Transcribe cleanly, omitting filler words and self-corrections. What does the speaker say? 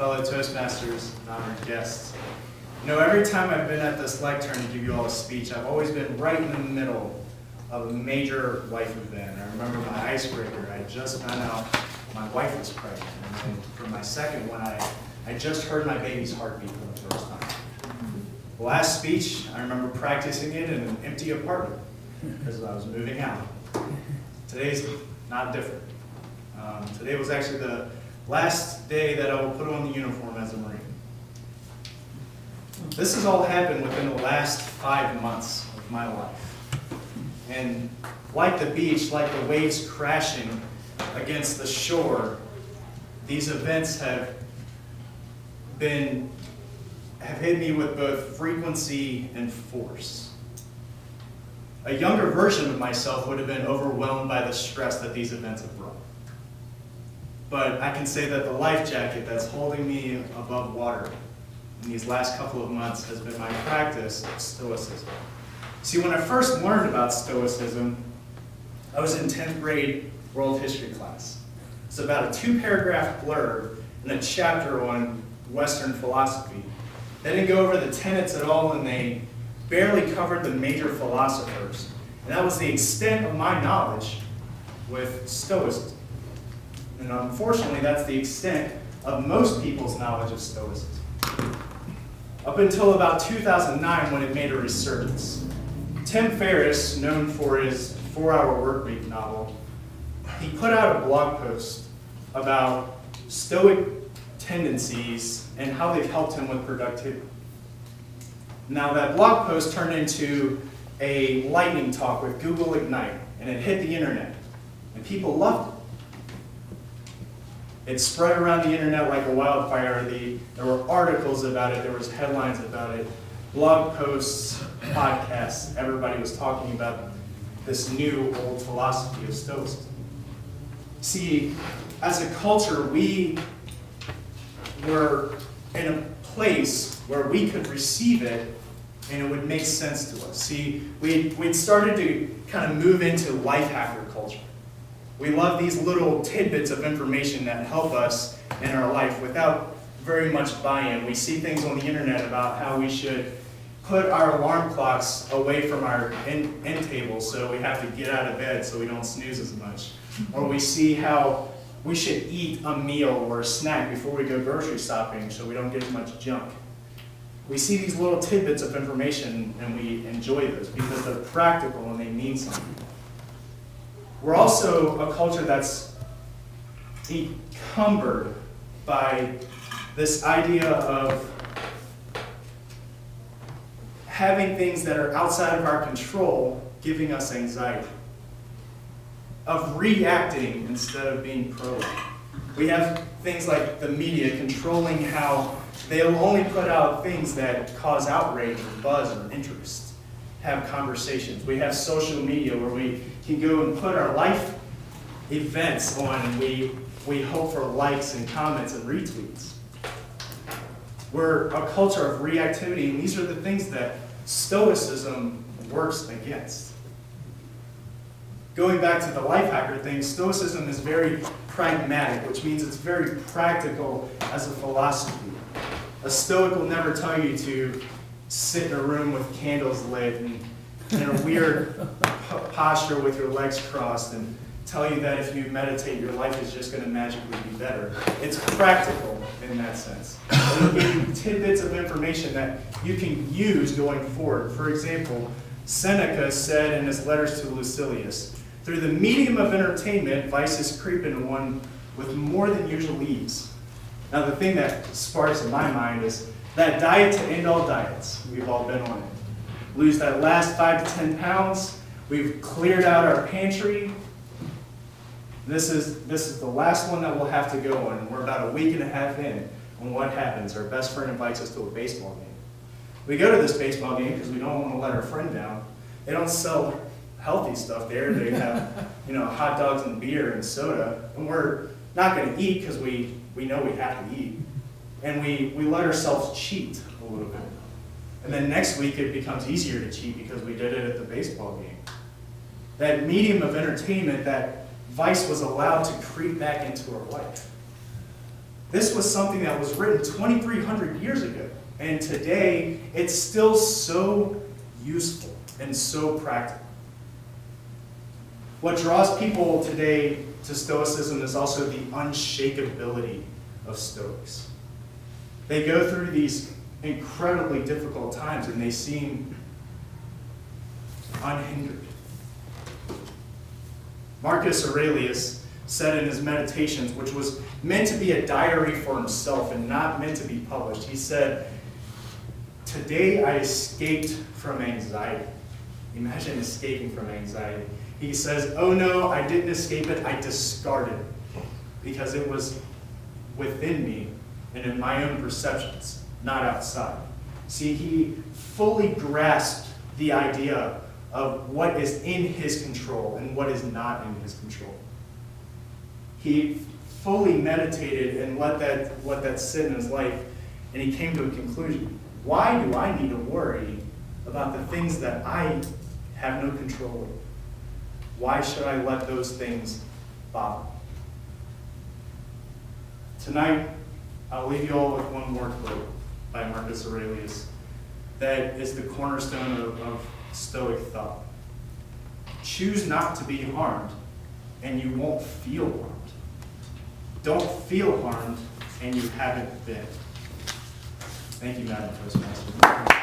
fellow Toastmasters, and honored guests. You know, every time I've been at this lectern to give you all a speech, I've always been right in the middle of a major life event. I remember my icebreaker. I just found out my wife was pregnant. And then for my second one, I just heard my baby's heartbeat for the first time. The last speech, I remember practicing it in an empty apartment because I was moving out. Today's not different. Today was actually the last day that I will put on the uniform as a Marine. This has all happened within the last 5 months of my life. And like the beach, like the waves crashing against the shore, these events have hit me with both frequency and force. A younger version of myself would have been overwhelmed by the stress that these events have brought. But I can say that the life jacket that's holding me above water in these last couple of months has been my practice of Stoicism. See, when I first learned about Stoicism, I was in 10th grade world history class. It's about a 2-paragraph blurb and a chapter on Western philosophy. They didn't go over the tenets at all, and they barely covered the major philosophers. And that was the extent of my knowledge with Stoicism. And unfortunately, that's the extent of most people's knowledge of Stoicism. Up until about 2009, when it made a resurgence. Tim Ferriss, known for his 4-Hour Workweek novel, he put out a blog post about Stoic tendencies and how they've helped him with productivity. Now, that blog post turned into a lightning talk with Google Ignite, and it hit the internet, and people loved it. It spread around the internet like a wildfire. There were articles about it, there was headlines about it, blog posts, podcasts. Everybody was talking about this new old philosophy of Stoicism. See, as a culture, we were in a place where we could receive it and it would make sense to us. See, we'd started to kind of move into life hacker culture. We love these little tidbits of information that help us in our life without very much buy-in. We see things on the internet about how we should put our alarm clocks away from our end table so we have to get out of bed so we don't snooze as much. Or we see how we should eat a meal or a snack before we go grocery shopping so we don't get as much junk. We see these little tidbits of information and we enjoy those because they're practical and they mean something. We're also a culture that's encumbered by this idea of having things that are outside of our control giving us anxiety, of reacting instead of being proactive. We have things like the media controlling how they'll only put out things that cause outrage or buzz or interest, have conversations. We have social media where we can go and put our life events on and we hope for likes and comments and retweets. We're a culture of reactivity, and these are the things that Stoicism works against. Going back to the life hacker thing, Stoicism is very pragmatic, which means it's very practical as a philosophy. A Stoic will never tell you to sit in a room with candles lit and in a weird posture with your legs crossed and tell you that if you meditate, your life is just going to magically be better. It's practical in that sense. It'll give you tidbits of information that you can use going forward. For example, Seneca said in his letters to Lucilius, "Through the medium of entertainment, vices creep into one with more than usual ease." Now, the thing that sparks in my mind is that diet to end all diets. We've all been on it. Lose that last 5 to 10 pounds. We've cleared out our pantry. This is the last one that we'll have to go on. We're about a week and a half in. And what happens? Our best friend invites us to a baseball game. We go to this baseball game because we don't want to let our friend down. They don't sell healthy stuff there. They have, hot dogs and beer and soda. And we're not going to eat because we know we have to eat. And we let ourselves cheat a little bit. And then next week it becomes easier to cheat because we did it at the baseball game. That medium of entertainment, that vice was allowed to creep back into our life. This was something that was written 2,300 years ago. And today, it's still so useful and so practical. What draws people today to Stoicism is also the unshakability of Stoics. They go through these incredibly difficult times and they seem unhindered. Marcus Aurelius said in his Meditations, which was meant to be a diary for himself and not meant to be published, he said, "Today I escaped from anxiety." Imagine escaping from anxiety. He says, "Oh no, I didn't escape it, I discarded it, because it was within me and in my own perceptions, not outside." See, he fully grasped the idea of what is in his control and what is not in his control. He fully meditated and let that sit in his life, and he came to a conclusion. Why do I need to worry about the things that I have no control over? Why should I let those things bother me? Tonight, I'll leave you all with one more quote by Marcus Aurelius that is the cornerstone of Stoic thought. Choose not to be harmed, and you won't feel harmed. Don't feel harmed, and you haven't been. Thank you, Madam Toastmaster.